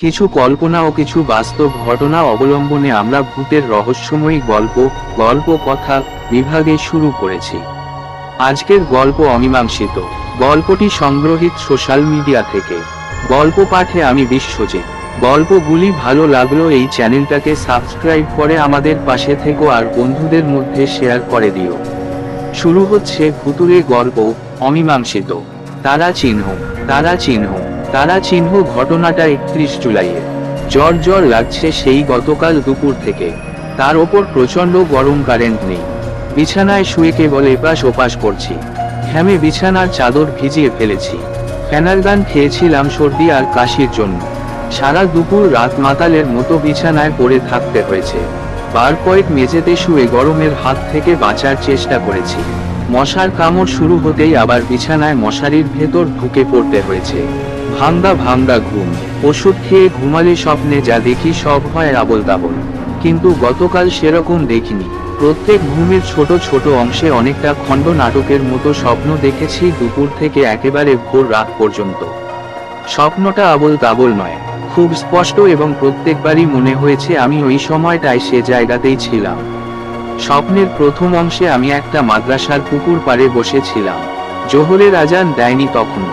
কিছু কল্পনা ও কিছু বাস্তব ঘটনা অবলম্বনে আমরা ভূতের রহস্যময়ী গল্প কথা বিভাগে শুরু করেছি। আজকের গল্প অমীমাংসিত। গল্পটি সংগ্রহীত সোশ্যাল মিডিয়া থেকে। গল্প পাঠে আমি বিশ্বজিৎ। গল্পগুলি ভালো লাগলো এই চ্যানেলটাকে সাবস্ক্রাইব করে আমাদের পাশে থেকো আর বন্ধুদের মধ্যে শেয়ার করে দিও। শুরু হচ্ছে ভুতুড়ে গল্প অমীমাংসিত। তারা চিহ্ন। তারা চিহ্ন। তারা চিহ্ন ঘটনাটা 31 জুলাইয়ের। জ্বর লাগছে সেই গতকাল দুপুর থেকে। তার ওপর প্রচণ্ড গরম, কারেন্ট নেই। বিছানায় শুয়ে কেবল এপাশ ওপাশ করছি। ঘামে বিছানার চাদর ভিজিয়ে ফেলেছি। ফেনারগান খেয়েছিলাম সর্দি আর কাশির জন্য। সারা দুপুর রাত মাতালের মতো বিছানায় পড়ে থাকতে হয়েছে। বার কয়েক মেঝেতে শুয়ে গরমের হাত থেকে বাঁচার চেষ্টা করেছি। মশার কামড় শুরু হতেই আবার বিছানায় মশারির ভেতর ঢুকে পড়তে হয়েছে। ভাঙ্গা ঘুম। ওষুধ খেয়ে ঘুমালে স্বপ্নে যা দেখি সব হয় আবোল তাবোল। কিন্তু গতকাল সেরকম দেখিনি। প্রত্যেক ঘুমের ছোট ছোট অংশে অনেকটা খণ্ড নাটকের মতো স্বপ্ন দেখেছি দুপুর থেকে একেবারে ভোর রাত পর্যন্ত। স্বপ্নটা আবোল তাবোল নয়, খুব স্পষ্ট, এবং প্রত্যেকবারই মনে হয়েছে আমি ওই সময়টায় সে জায়গাতেই ছিলাম। স্বপ্নের প্রথম অংশে আমি একটা মাদ্রাসার পুকুর পাড়ে বসেছিলাম। জোহরের আজান দেয়নি তখনও।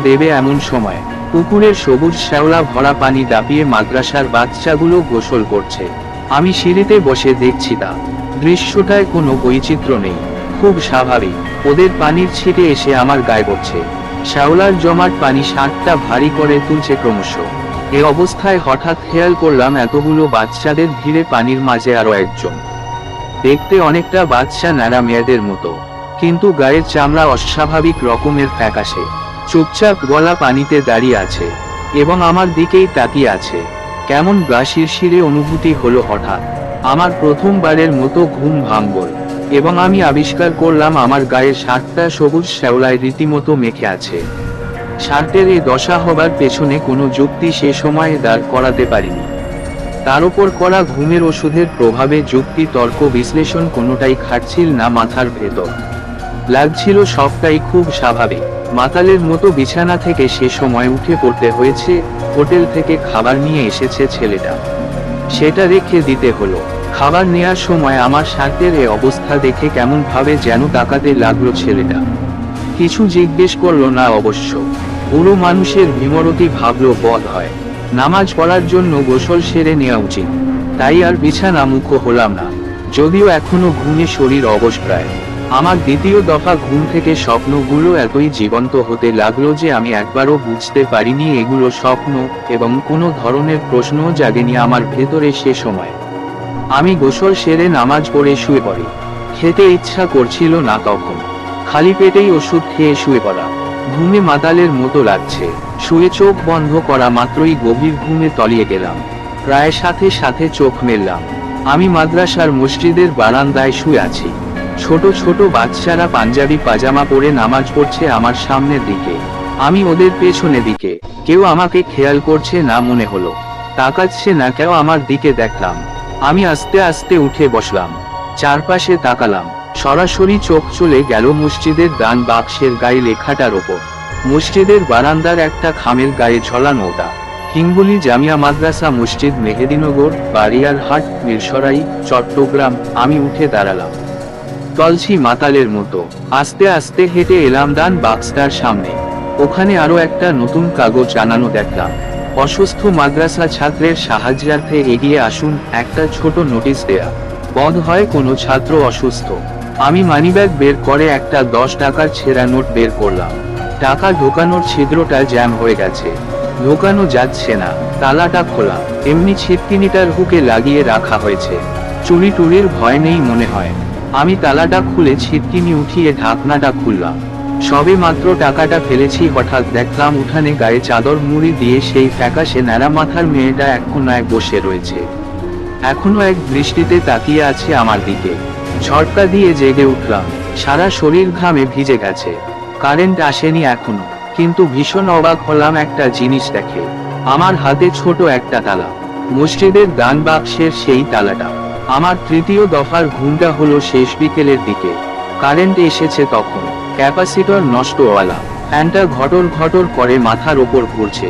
দেবে এমন সময় পুকুরের সবুজ শ্যাওলা ভরা পানি দাপিয়ে মাদ্রাসার বাচ্চাগুলো গোসল করছে। আমি সিঁড়িতে বসে দেখছি তা। দৃশ্যটায় কোনো বৈচিত্র্য নেই, খুব স্বাভাবিক। ওদের পানির ছিটে এসে আমার গায়ে পড়ছে। শ্যাওলার জমাট পানি শার্টটা ভারী করে তুলছে ক্রমশ। এ অবস্থায় হঠাৎ খেয়াল করলাম এতগুলো বাচ্চাদের ভিড়ে পানির মাঝে আরো একজন। দেখতে অনেকটা বাচ্চা ন্যাড়া মেয়েদের মতো, কিন্তু গায়ের চামড়া অস্বাভাবিক রকমের ফ্যাকাশে। চুপচাপ গলা পানিতে দাঁড়িয়ে আছে এবং আমার দিকেই তাকিয়ে আছে। কেমন গা শিরশিরে অনুভূতি হলো হঠাৎ। আমার প্রথমবারের মতো ঘুম ভাঙল এবং আমি আবিষ্কার করলাম আমার গায়ের শার্টটা সবুজ শ্যাওলায় রীতিমতো মেখে আছে। শার্টের এই দশা হবার পেছনে কোনো যুক্তি সে সময়ে দাঁড় করাতে পারিনি। তার উপর করা ঘুমের ওষুধের প্রভাবে যুক্তি তর্ক বিশ্লেষণ কোনোটাই খাটছিল না মাথার ভেতর। লাগছিল সবটাই খুব স্বাভাবিক। মাতালের মতো বিছানা থেকে সে সময় উঠে পড়তে হয়েছে। হোটেল থেকে খাবার নিয়ে এসেছে ছেলেটা, সেটা রেখে দিতে হলো। খাবার নেয়ার সময় আমার শার্টের এ অবস্থা দেখে কেমন ভাবে যেন তাকাতে লাগলো ছেলেটা। কিছু জিজ্ঞেস করলো না অবশ্য। বুড়ো মানুষের বিমরতি ভাবলো বোধ হয় নামাজ পড়ার জন্য গোসল সেরে নেওয়া উচিত। তাই আর বিছানা মুখ হলাম না, যদিও এখনো ঘুমে শরীর অবশ প্রায়। আমার দ্বিতীয় দফা ঘুম থেকে স্বপ্নগুলো এতই জীবন্ত হতে লাগলো যে আমি একবারও বুঝতে পারিনি এগুলো স্বপ্ন, এবং কোনো ধরনের প্রশ্নও জাগেনি আমার ভেতরে সে সময়। আমি গোসল সেরে নামাজ পড়ে শুয়ে পড়ি। খেতে ইচ্ছা করছিল না তখন। খালি পেটেই ওষুধ খেয়ে শুয়ে পড়া। ঘুমে মাতালের মতো লাগছে। শুয়ে চোখ বন্ধ করা মাত্রই গভীর ঘুমে তলিয়ে গেলাম। প্রায় সাথে সাথে চোখ মেললাম। আমি মাদ্রাসার মসজিদের বারান্দায় শুয়ে আছি। ছোট ছোট বাচ্চারা পাঞ্জাবি পাজামা পরে নামাজ পড়ছে আমার সামনের দিকে, আমি ওদের পেছনে দিকে। কেউ আমাকে খেয়াল করছে না মনে হলো, তাকাচ্ছে না কেউ আমার দিকে। দেখলাম। আমি আস্তে আস্তে উঠে বসলাম। চারপাশে তাকালাম। সরাসরি চোখ চলে গেল মসজিদের দান বাক্সের গায়ে লেখাটার ওপর। মসজিদের বারান্দার একটা খামের গায়ে ঝোলানো ওটা। হিঙ্গুলি জামিয়া মাদ্রাসা মসজিদ, মেহেদিনগর, বারিয়ারহাট, মিরসরাই, চট্টগ্রাম। আমি উঠে দাঁড়ালাম। চলছি মাতালের মতো। আস্তে আস্তে হেঁটে এলাম দান বাক্সটার সামনে। ওখানে আরো একটা নতুন কাগজ আনানো দেখলাম। অসুস্থ মাদ্রাসা ছাত্রের সাহায্যার্থে এগিয়ে আসুন, একটা ছোট নোটিশ দেয়া। বোধ হয় কোনো ছাত্র অসুস্থ। আমি মানিব্যাগ বের করে একটা 10 টাকার ছেঁড়া নোট বের করলাম। টাকা ঢোকানোর ছিদ্রটা জ্যাম হয়ে গেছে, ঢোকানো যাচ্ছে না। তালাটা খোলা, এমনি ছিটকিনিটার হুকে লাগিয়ে রাখা হয়েছে। চুরি টুরির ভয় নেই মনে হয়। আমি তালাটা খুলে ছিটকিনি উঠিয়ে ঢাকনাটা খুললাম। সবে মাত্র টাকাটা ফেলেছি, হঠাৎ দেখলাম উঠানে গায়ে চাদর মুড়ি দিয়ে সেই ফ্যাকাশে ন্যাড়া মাথার মেয়েটা এক কোনায় বসে রয়েছে। এখনো এক দৃষ্টিতে তাকিয়ে আছে আমার দিকে। ঝটকা দিয়ে জেগে উঠলাম। সারা শরীর ঘামে ভিজে গেছে। কারেন্ট আসেনি এখনো, কিন্তু ভীষণ অবাক হলাম একটা জিনিস দেখে। আমার হাতে ছোট একটা তালা, মসজিদের দান বাক্সের সেই তালাটা। আমার তৃতীয় দফার ঘুমটা হলো শেষ বিকেলের দিকে। কারেন্ট এসেছে তখন। ক্যাপাসিটর নষ্টওয়ালা। ফ্যানটা ঘটর ঘটর করে মাথার ওপর ঘুরছে।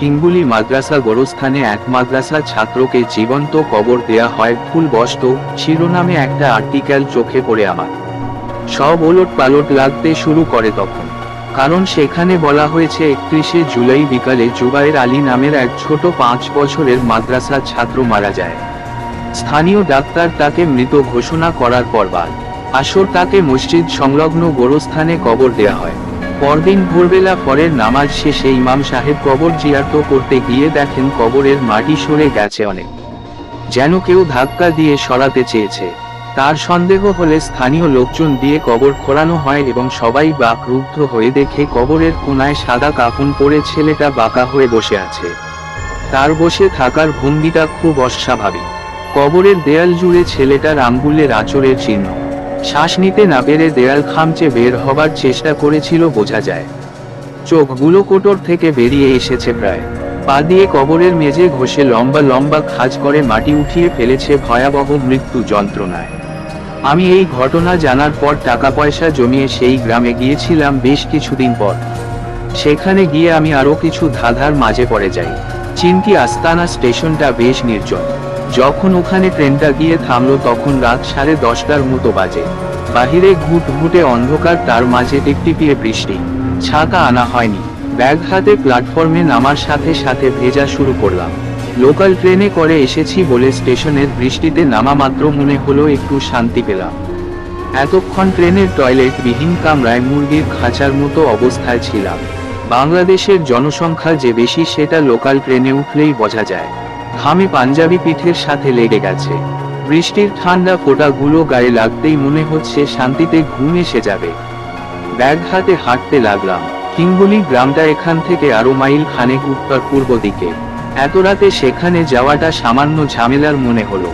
হিঙ্গুলি মাদ্রাসা গোরস্থানে এক মাদ্রাসা ছাত্রকে জীবন্ত কবর দেয়া হয় ভুলবশত শিরোনামে একটা আর্টিকেল চোখে পড়ে আমার। সব ওলট পালট লাগতে শুরু করে তখন, কারণ সেখানে বলা হয়েছে 31শে জুলাই বিকালে জুবায়ের আলী নামের এক ছোট 5 বছরের মাদ্রাসা ছাত্র মারা যায়। স্থানীয় ডাক্তার তাকে মৃত ঘোষণা করার পর বাদ আসর তাকে মসজিদ সংলগ্ন গোরস্থানে কবর দেয়া হয়। পরদিন ভোরবেলা পরের নামাজ শেষে ইমাম সাহেব কবর জিয়ারত করতে গিয়ে দেখেন কবরের মাটি সরে গেছে অনেক, যেন কেউ ধাক্কা দিয়ে সরাতে চেয়েছে। তার সন্দেহ হলে স্থানীয় লোকজন দিয়ে কবর খোঁড়ানো হয় এবং সবাই বাকরুদ্ধ হয়ে দেখে কবরের কোনায় সাদা কাফন পরে ছেলেটা বাঁকা হয়ে বসে আছে। তার বসে থাকার ভঙ্গিটা খুব অস্বাভাবিক। কবরের দেয়াল জুড়ে ছেলেটার আঙ্গুলের আঁচড়ের চিহ্ন। শ্বাস নিতে না পেরে দেয়াল খামচে বের হবার চেষ্টা করেছিল বোঝা যায়। চোখগুলো কোটর থেকে বেরিয়ে এসেছে প্রায়। পা দিয়ে কবরের মেঝে ঘষে লম্বা লম্বা খাঁজ করে মাটি উঠিয়ে ফেলেছে ভয়াবহ মৃত্যু যন্ত্রণায়। আমি এই ঘটনা জানার পর টাকা পয়সা জমিয়ে সেই গ্রামে গিয়েছিলাম বেশ কিছুদিন পর। সেখানে গিয়ে আমি আরো কিছু ধাঁধার মাঝে পড়ে যাই। চিনকি আস্তানা স্টেশনটা বেশ নির্জন। যখন ওখানে ট্রেনটা গিয়ে থামলো তখন রাত 10:30টার মতো বাজে। বাহিরে ঘুটঘুটে অন্ধকার, তার মাঝে টিপটিপিয়ে বৃষ্টি। ছাতা আনা হয়নি। ব্যাগ হাতে প্ল্যাটফর্মে নামার সাথে সাথে ভেজা শুরু করলাম। লোকাল ট্রেনে করে এসেছি বলে স্টেশনের বৃষ্টিতে নামা মাত্র মনে হলো একটু শান্তি পেলাম। এতক্ষণ ট্রেনের টয়লেট বিহীন কামরায় মুরগির খাঁচার মতো অবস্থায় ছিলাম। বাংলাদেশের জনসংখ্যা যে বেশি সেটা লোকাল ট্রেনে উঠলেই বোঝা যায়। ঘামে পাঞ্জাবি পিঠের সাথে লেগে গেছে। বৃষ্টির ঠান্ডা ফোঁটাগুলো গায়ে লাগতেই মনে হচ্ছে শান্তিতে ঘুম এসে যাবে। ব্যাগ হাতে হাঁটতে লাগলাম। হিঙ্গুলি গ্রামটা এখান থেকে আরো মাইল খানেক উত্তর পূর্ব দিকে। এত রাতে সেখানে যাওয়াটা সামান্য ঝামেলার মনে হলো।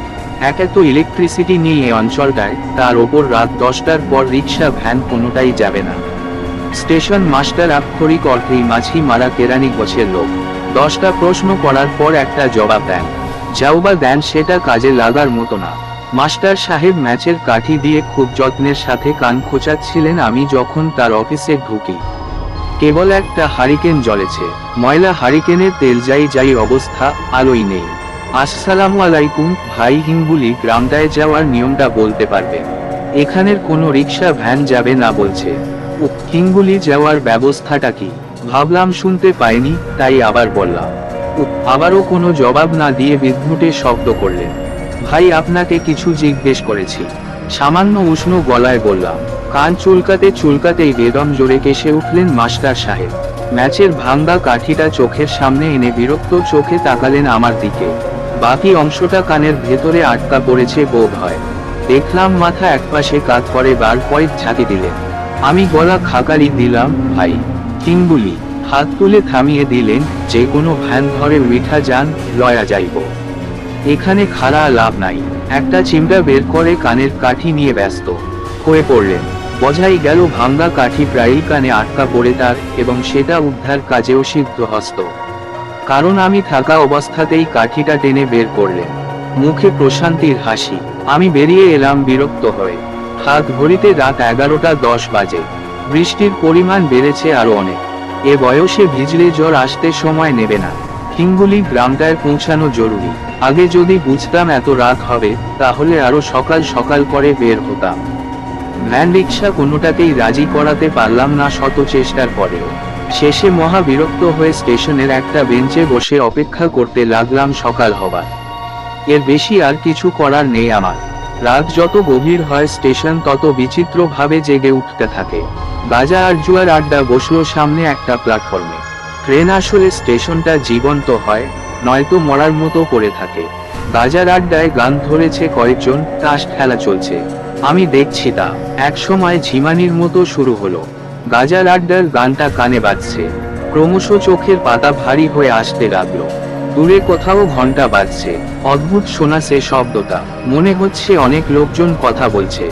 একে তো ইলেকট্রিসিটি নেই এই অঞ্চলটায়, তার ওপর রাত 10টার পর রিক্সা ভ্যান কোনোটাই যাবে না। স্টেশন মাস্টার আক্ষরিক অর্থেই মাছি মারা কেরানি গোছের লোক। 10টা প্রশ্ন করার পর একটা জবাব দেন, যাও বা দেন সেটা কাজে লাগার মতো না। মাস্টার সাহেব ম্যাচের কাঠি দিয়ে খুব যত্নের সাথে কান খোঁচাচ্ছিলেন আমি যখন তার অফিসে ঢুকি। কেবল একটা হারিকেন জ্বলেছে। ময়লা হারিকেনের তেল যাই অবস্থা, আলোই নেই। আসসালামু আলাইকুম ভাই, হিঙ্গুলি গ্রামটায় যাওয়ার নিয়মটা বলতে পারবেন? এখানের কোনো রিক্সা ভ্যান যাবে না বলছে। হিঙ্গুলি যাওয়ার ব্যবস্থাটা কি? ভাবলাম শুনতে পাইনি, তাই আবার বললাম। আবারও কোনো জবাব না দিয়ে বিদ্যুটে শব্দ করলেন। ভাই আপনাকে কিছু জিজ্ঞেস করেছি, সামান্য উষ্ণ গলায় বললাম। কান চুলকাতেই বেদম জোরে কেসে উঠলেন মাস্টার সাহেব। ম্যাচের ভাঙ্গা কাঠিটা চোখের সামনে এনে বিরক্ত চোখে তাকালেন আমার দিকে। বাকি অংশটা কানের ভেতরে আটকা পড়েছে বোধ হয়। দেখলাম মাথা একপাশে কাত করে বার কয়েক ঝাঁকি দিলেন। আমি গলা খাকারি দিলাম, ভাই। হিঙ্গুলি হাত তুলে থামিয়ে দিলেন, যে কোনো ভ্যান ধরে উঠা যান, লয়া যাইব। এখানে খাড়া লাভ নাই। একটা চিমটা বের করে কানের কাঠি নিয়ে ব্যস্ত হয়ে পড়লেন। বোঝাই গেল ভাঙ্গা কাঠি প্রায়ই কানে আটকা পড়ে তার, এবং সেটা উদ্ধার কাজেও সিদ্ধহস্ত। কারণ আমি থাকা অবস্থাতেই কাঠিটা টেনে বের করলেন। মুখে প্রশান্তির হাসি। আমি বেরিয়ে এলাম বিরক্ত হয়ে। হাত ঘড়িতে রাত 11:10 বাজে। বৃষ্টির পরিমাণ বেড়েছে আরো অনেক। এ বয়সে ভিজলে জ্বর আসতে সময় নেবে না। হিঙ্গুলি গ্রামটায় পৌঁছানো জরুরি। আগে যদি বুঝতাম এত রাত হবে, তাহলে আরো সকাল সকাল করে বের হতাম। ভ্যান রিক্সা কোনোটাকেই রাজি করাতে পারলাম না শত চেষ্টার পরেও। শেষে মহা বিরক্ত হয়ে স্টেশনের একটা বেঞ্চে বসে অপেক্ষা করতে লাগলাম সকাল হবার। এর বেশি আর কিছু করার নেই আমার। রাত যত গভীর হয় স্টেশন তত বিচিত্রভাবে জেগে উঠতে থাকে। গাজা আর জুয়ার আড্ডা বসলো সামনে একটা প্ল্যাটফর্মে। ট্রেন আসলে স্টেশনটা জীবন্ত হয়, নয়তো মরার মতো পড়ে থাকে। গাজার আড্ডায় গান ধরেছে কয়েকজন, তাস খেলা চলছে। আমি দেখছি তা। এক সময় ঝিমানির মতো শুরু হলো। গাজার আড্ডার গানটা কানে বাজছে। ক্রমশ চোখের পাতা ভারী হয়ে আসতে লাগলো। দূরে কোথাও ঘন্টা বাজছে। অদ্ভুত শোনাছে শব্দটা। মনে হচ্ছে অনেক লোকজন কথা বলছে।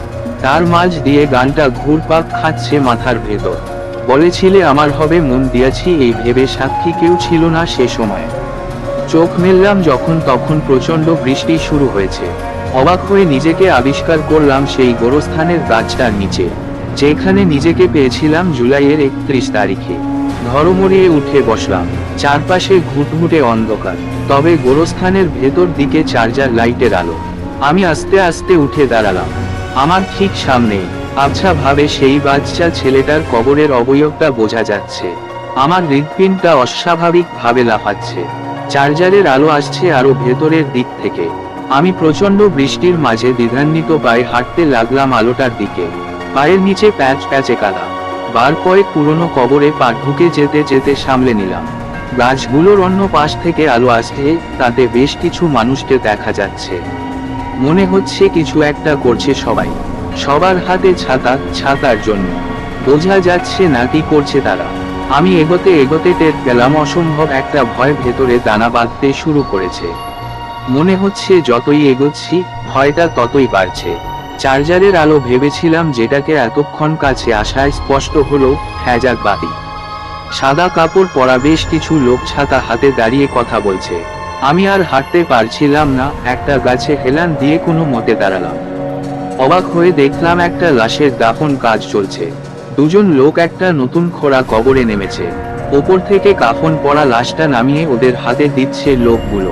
তার মাঝ দিয়ে গানটা ঘুরপাক খাচ্ছে মাথার ভেতর। বলেছিলে আমার হবে, মন দিয়েছি এই ভেবে সাক্ষী কেউ ছিল না সে সময়। চোখ মেললাম যখন তখন প্রচণ্ড বৃষ্টি শুরু হয়েছে। অবাক হয়ে নিজেকে আবিষ্কার করলাম সেই গোরস্থানের গাছটার নিচে, যেখানে নিজেকে পেয়েছিলাম জুলাইয়ের 31 তারিখে। ধর্মরিয়ে উঠে বসলাম। চারপাশে ঘুটঘুটে অন্ধকার, তবে গোরস্থানের ভেতর দিকে চার্জার লাইটের আলো। আমি আস্তে আস্তে উঠে দাঁড়ালাম। আমার ঠিক সামনে আবছা ভাবে সেই বাচ্চা ছেলেটার কবরের অবয়বটা বোঝা যাচ্ছে। আমার হৃৎপিণ্ডটা অস্বাভাবিক ভাবে লাফাচ্ছে। চার্জারের আলো আসছে আরো ভেতরের দিক থেকে। আমি প্রচন্ড বৃষ্টির মাঝে দ্বিধান্বিত পায়ে হাঁটতে লাগলাম আলোটার দিকে। পায়ের নিচে প্যাচ প্যাচে কাদা। বার কয়েক পুরনো কবরে পা ঢুকে যেতে যেতে সামলে নিলাম। গাছগুলোর অন্য পাশ থেকে আলো আসছে, তাতে বেশ কিছু মানুষকে দেখা যাচ্ছে। মনে হচ্ছে কিছু একটা করছে সবাই। সবার হাতে ছাতা, ছাতার জন্য বোঝা যাচ্ছে না কি করছে তারা। আমি এগোতে এগোতে টের পেলাম অসম্ভব একটা ভয় ভেতরে দানা বাঁধতে শুরু করেছে। মনে হচ্ছে যতই এগোচ্ছি ভয়টা ততই বাড়ছে। চার্জারের আলো ভেবেছিলাম যেটাকে এতক্ষণ কাছে আসায় স্পষ্ট হলো হ্যাজাক বাতি। সাদা কাপড় পরা বেশ কিছু লোক ছাতা হাতে দাঁড়িয়ে কথা বলছে। আমি আর হাঁটতে পারছিলাম না, একটা গাছে হেলান দিয়ে কোনো মতে দাঁড়ালাম। অবাক হয়ে দেখলাম একটা লাশের দাফন কাজ চলছে। দুজন লোক একটা নতুন খোঁড়া কবরে নেমেছে। ওপর থেকে কাফন পরা লাশটা নামিয়ে ওদের হাতে দিচ্ছে লোকগুলো।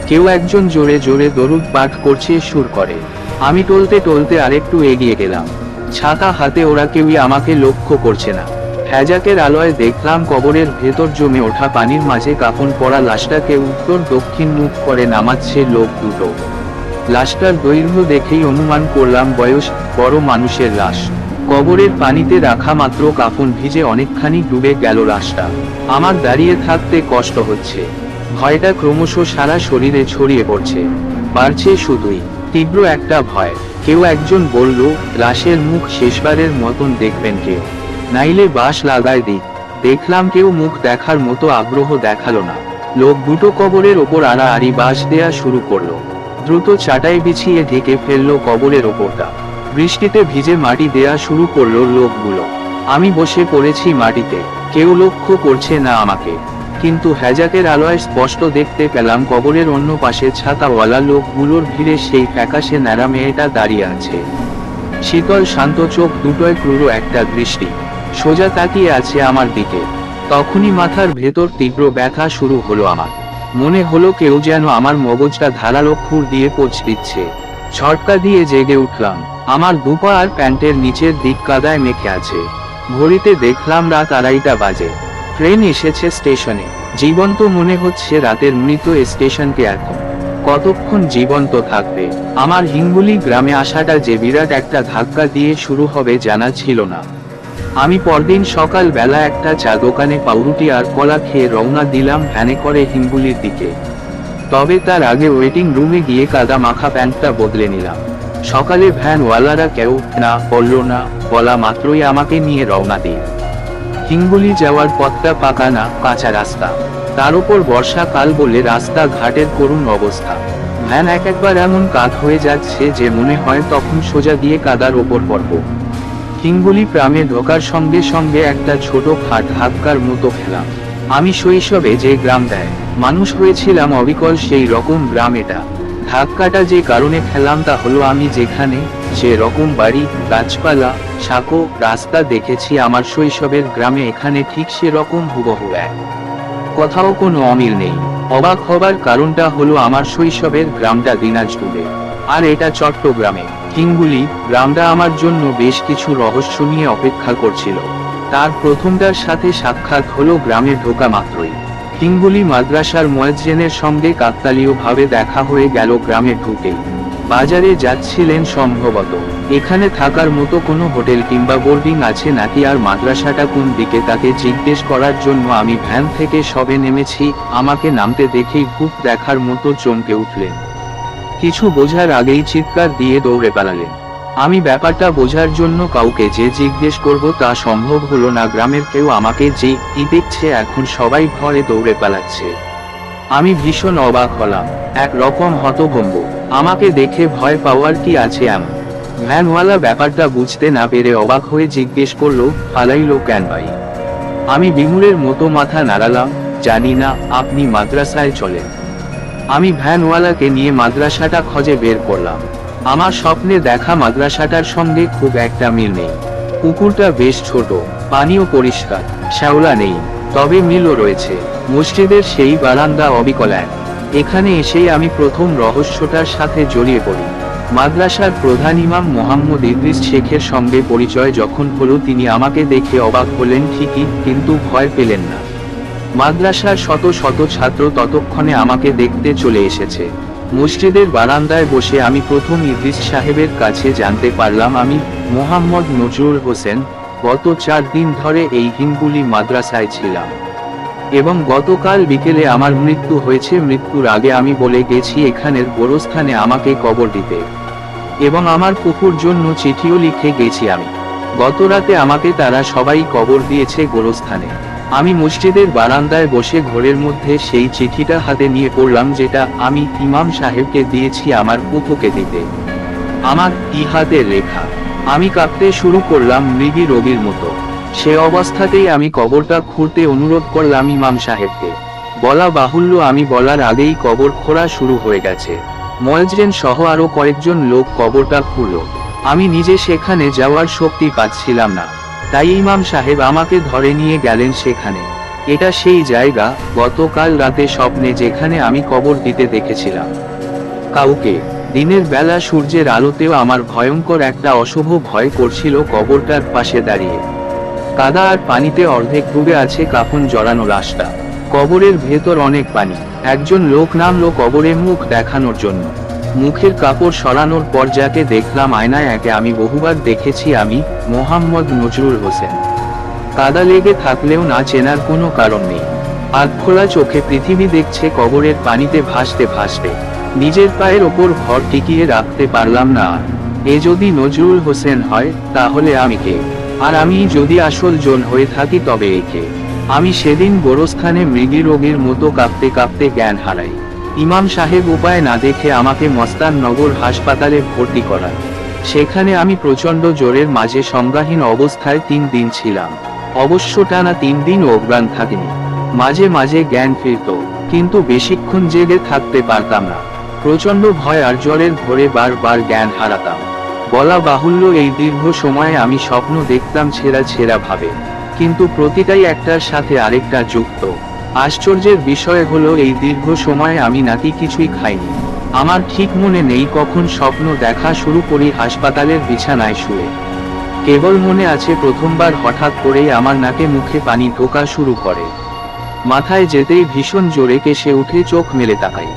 কেউ একজন জোরে জোরে দরুদ পাঠ করছে সুর করে। আমি টলতে টলতে আরেকটু এগিয়ে গেলাম। ছাতা হাতে ওরা কেউই আমাকে লক্ষ্য করছে না। হ্যাজাকের আলোয় দেখলাম কবরের ভেতর জমে ওঠা পানির মাঝে কাফন পরা লাশটাকে উত্তর দক্ষিণ মুখ করে নামাচ্ছে লোক দুটো। লাশটার দৈর্ঘ্য দেখেই অনুমান করলাম বয়স বড় মানুষের লাশ। কবরের পানিতে রাখা মাত্র কাফন ভিজে অনেকখানি ডুবে গেল লাশটা। আমার দাঁড়িয়ে থাকতে কষ্ট হচ্ছে। ভয়টা ক্রমশ সারা শরীরে ছড়িয়ে পড়ছে। বাড়ছে শুধুই তীব্র একটা ভয়। কেউ একজন বলল, লাশের মুখ শেষবারের মতন দেখবেন কেউ, নাইলে বাঁশ লাগায় দিক। দেখলাম কেউ মুখ দেখার মতো আগ্রহ দেখালো না। লোক দুটো কবরের ওপর আড়াআড়ি বাঁশ দেয়া শুরু করলো। দ্রুত চাটাই বিছিয়ে ঢেকে ফেললো কবরের ওপরটা। বৃষ্টিতে ভিজে মাটি দেয়া শুরু করলো লোকগুলো। আমি বসে পড়েছি মাটিতে। কেউ লক্ষ্য করছে না আমাকে, কিন্তু হ্যাজাকের আলোয় স্পষ্ট দেখতে পেলাম কবরের অন্য পাশে ছাতাওয়ালা লোকগুলোর ভিড়ে সেই ফ্যাকাশে ন্যাড়া মেয়েটা দাঁড়িয়ে আছে। শীতল শান্ত চোখ দুটোয় ক্রূর একটা দৃষ্টি, সোজা তাকিয়ে আছে আমার দিকে। তখনই মাথার ভেতর তীব্র ব্যথা শুরু হলো আমার। মনে হলো কেউ যেন আমার মগজটা ধারালো খুর দিয়ে পোঁচ দিচ্ছে। ঝটকা দিয়ে জেগে উঠলাম। আমার দুপা আর প্যান্টের নিচের দিক কাদায় মেখে আছে। ঘড়িতে দেখলাম রাত 2:30 বাজে। ট্রেন এসেছে স্টেশনে। জীবন্ত মনে হচ্ছে রাতের মৃত স্টেশনকে এখন। কতক্ষণ জীবন্ত থাকবে? আমার হিঙ্গুলি গ্রামে আসাটা যে বিরাট একটা ধাক্কা দিয়ে শুরু হবে জানা ছিল না। আমি পরদিন সকাল বেলা একটা চা দোকানে পাউরুটি আর কলা খেয়ে রওনা দিলাম ভ্যানে করে হিঙ্গুলির দিকে। তবে তার আগে ওয়েটিং রুমে গিয়ে কাদা মাখা প্যান্টটা বদলে নিলাম। সকালে ভ্যানওয়ালারা কেউ না বলল না, বলা মাত্রই আমাকে নিয়ে রওনা দিই। হিঙ্গুলি যাওয়ার পথটা পাকা না কাঁচা রাস্তা, তার উপর বর্ষাকাল বলে রাস্তা ঘাটের করুণ অবস্থা। ভ্যান একবার এমন কাত হয়ে যাচ্ছে যে মনে হয় তখন সোজা দিয়ে কাদার ওপর পড়ব। হিঙ্গুলি গ্রামে ঢোকার সঙ্গে সঙ্গে একটা ছোট খাট ধাক্কার মতো খেলাম। আমি শৈশবে যে গ্রাম দেয় মানুষ হয়েছিলাম অবিকল সেই রকম গ্রাম এটা। ধাক্কাটা যে কারণে খেলাম তা হলো আমি যেখানে যে রকম বাড়ি, গাছপালা, সাঁকো, রাস্তা দেখেছি আমার শৈশবের গ্রামে এখানে ঠিক সেরকম হুবহু এক। কোথাও কোনো অমিল নেই। অবাক হবার কারণটা হলো আমার শৈশবের গ্রামটা দিনাজপুরে, আর এটা চট্টগ্রামে। হিঙ্গুলি গ্রামটা আমার জন্য বেশ কিছু রহস্য নিয়ে অপেক্ষা করছিল। তার প্রথমটার সাথে সাক্ষাৎ হলো গ্রামে ঢোকা মাত্রই। হিঙ্গুলি মাদ্রাসার মুয়াজ্জিনের সঙ্গে কাকতালীয়ভাবে দেখা হয়ে গেল গ্রামে ঢুকেই। বাজারে যাচ্ছিলেন সম্ভবত। এখানে থাকার মতো কোনো হোটেল কিংবা বোর্ডিং আছে নাকি আর মাদ্রাসাটা কোন দিকে তাকে জিজ্ঞেস করার জন্য আমি ভ্যান থেকে সবে নেমেছি। আমাকে নামতে দেখেই ভূত দেখার মতো চমকে উঠলেন। কিছু বোঝার আগেই চিৎকার দিয়ে দৌড়ে পালালেন। আমি ব্যাপারটা বোঝার জন্য কাউকে যে জিজ্ঞেস করব তা সম্ভব হলো না। গ্রামের কেউ আমাকে যে কি দেখছে এখন সবাই ভয়ে দৌড়ে পালাচ্ছে। আমি ভীষণ অবাক হলাম, এক রকম হতভম্ব। আমাকে দেখে ভয় পাওয়ার কি আছে এমন? ভ্যানওয়ালা ব্যাপারটা বুঝতে না পেরে অবাক হয়ে জিজ্ঞেস করলো, পালাইলো কেন ভাই? আমি বিমূঢ়ের মতো মাথা নাড়ালাম, জানি না, আপনি মাদ্রাসায় চলেন। আমি ভ্যানওয়ালাকে নিয়ে মাদ্রাসাটা খোঁজে বের করলাম। আমার স্বপ্নে দেখা মাদ্রাসাটার সঙ্গে খুব একটা মিল নেই। পুকুরটা বেশ ছোট, পানিও পরিষ্কার, শ্যাওলা নেই। তবে মিলও রয়েছে। মসজিদের সেই বারান্দা অবিকল এক। এখানে এসেই আমি প্রথম রহস্যটার সাথে জড়িয়ে পড়ি। মাদ্রাসার প্রধান ইমাম মোহাম্মদ ইদ্রিস শেখের সঙ্গে পরিচয় যখন হলো, তিনি আমাকে দেখে অবাক হলেন ঠিকই, কিন্তু ভয় পেলেন না। মাদ্রাসার শত শত ছাত্র ততক্ষণে আমাকে দেখতে চলে এসেছে। মসজিদের বারান্দায় বসে আমি প্রথম ইদ্রিস সাহেবের কাছে জানতে পারলাম আমি মোহাম্মদ নজরুল হোসেন। গত 4 দিন ধরে এই হিঙ্গুলি মাদ্রাসায় ছিলাম এবং গতকাল বিকেলে আমার মৃত্যু হয়েছে। মৃত্যুর আগে আমি বলে গেছি এখানের গোরস্থানে আমাকে কবর দিতে, এবং আমার ফুফুর জন্য চিঠিও লিখে গেছি আমি। গত রাতে আমাকে তারা সবাই কবর দিয়েছে গোরস্থানে। আমি মসজিদের বারান্দায় বসে ঘরের মধ্যে সেই চিঠিটা হাতে নিয়ে পড়লাম, যেটা আমি ইমাম সাহেবকে দিয়েছি আমার ফুফুকে দিতে। আমার ইহাদের লেখা। আমি কাঁপতে শুরু করলাম মৃগী রোগীর মতো। সে অবস্থাতেই আমি কবরটা খুঁড়তে অনুরোধ করলাম ইমাম সাহেবকে। বলা বাহুল্য, আমি বলার আগেই কবর খোঁড়া শুরু হয়ে গেছে। মুয়াজ্জিন সহ আরো কয়েকজন লোক কবরটা খুঁড়ল। আমি নিজে সেখানে যাওয়ার শক্তি পাচ্ছিলাম না, তাই ইমাম সাহেব আমাকে ধরে নিয়ে গেলেন সেখানে। এটা সেই জায়গা গতকাল রাতে স্বপ্নে যেখানে আমি কবর দিতে দেখেছিলাম কাউকে। দিনের বেলা সূর্যের আলোতেও আমার ভয়ঙ্কর একটা অশুভ ভয় করছিল কবরটার পাশে দাঁড়িয়ে। কাদা আর পানিতে অর্ধেক ডুবে আছে কাফন জড়ানো লাশটা। কবরের ভেতর অনেক পানি। একজন লোক নামলো কবরে মুখ দেখানোর জন্য। মুখের কাপড় সরানোর পর যাকে দেখলাম আয়নায়, একে আমি বহুবার দেখেছি, আমি মোহাম্মদ নজরুল হোসেন। কাদা লেগে থাকলেও না চেনার কোনো কারণ নেই। আধখোলা চোখে পৃথিবী দেখছে কবরের পানিতে ভাসতে ভাসতে। নিজের পায়ের ওপর ভর টিকিয়ে রাখতে পারলাম না। এ যদি নজরুল হোসেন হয় তাহলে আমি কে? আর আমি যদি আসল জন হয়ে থাকি তবে একে? আমি সেদিন গোরস্থানে মৃগী রোগীর মতো কাঁপতে কাঁপতে জ্ঞান হারাই। ইমাম সাহেব উপায় না দেখে আমাকে মস্তাননগর হাসপাতালে ভর্তি করান। সেখানে আমি প্রচণ্ড জ্বরের মাঝে সংজ্ঞাহীন অবস্থায় 3 দিন ছিলাম। অবশ্য টানা 3 দিন অজ্ঞান থাকিনি। মাঝে মাঝে জ্ঞান ফিরত, কিন্তু বেশিক্ষণ জেগে থাকতে পারতাম না। প্রচণ্ড ভয় আর জ্বরের ঘোরে বারবার জ্ঞান হারাতাম। বলা বাহুল্য, এই দীর্ঘ সময়ে আমি স্বপ্ন দেখতাম ছেঁড়া ছেঁড়া ভাবে, কিন্তু প্রতিটাই একটার সাথে আরেকটা যুক্ত। আশ্চর্যের বিষয় হলো এই দীর্ঘ সময়ে আমি নাকি কিছুই খাইনি। আমার ঠিক মনে নেই কখন স্বপ্ন দেখা শুরু করি হাসপাতালের বিছানায় শুয়ে। কেবল মনে আছে প্রথমবার হঠাৎ করেই আমার নাকে মুখে পানি ঢোকা শুরু করে। মাথায় যেতেই ভীষণ জোরে কেসে উঠে চোখ মেলে তাকাই।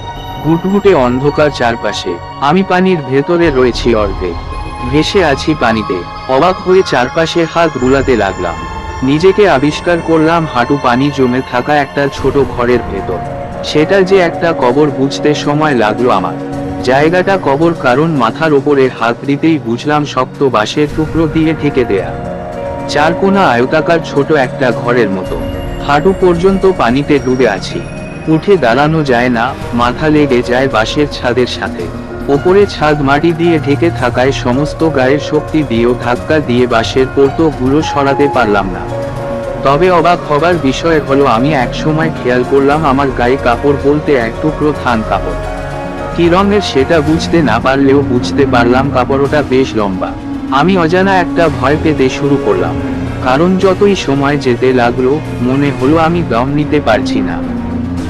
ঘুটঘুটে অন্ধকার চারপাশে। আমি পানির ভেতরে রয়েছি অর্ধেক, ভেসে আছি পানিতে। অবাক হয়ে চারপাশে হাত বুলাতে লাগলাম। নিজেকে আবিষ্কার করলাম হাঁটু পানি জমে থাকা একটা ছোট ঘরের ভেতর। সেটা যে একটা কবর বুঝতে সময় লাগলো আমার। জায়গাটা কবর, কারণ মাথার ওপরে হাত দিতেই বুঝলাম শক্ত বাঁশের টুকরো দিয়ে ঢেকে দেয়া। চারকোনা আয়তাকার ছোট একটা ঘরের মতো। হাঁটু পর্যন্ত পানিতে ডুবে আছি। উঠে দাঁড়ানো যায় না, মাথা লেগে যায় বাঁশের ছাদের সাথে। ওপরে ছাদ মাটি দিয়ে ঢেকে থাকায় সমস্ত গায়ের শক্তি দিয়েও ধাক্কা দিয়ে বাঁশের পোর্তগুলো সরাতে পারলাম না। তবে অবাক হবার বিষয় হলো, আমি একসময় খেয়াল করলাম আমার গায়ে কাপড় বলতে এক টুকরো থান কাপড়। কি রঙের সেটা বুঝতে না পারলেও বুঝতে পারলাম কাপড়টা বেশ লম্বা। আমি অজানা একটা ভয় পেতে শুরু করলাম, কারণ যতই সময় যেতে লাগলো মনে হলো আমি দম নিতে পারছি না।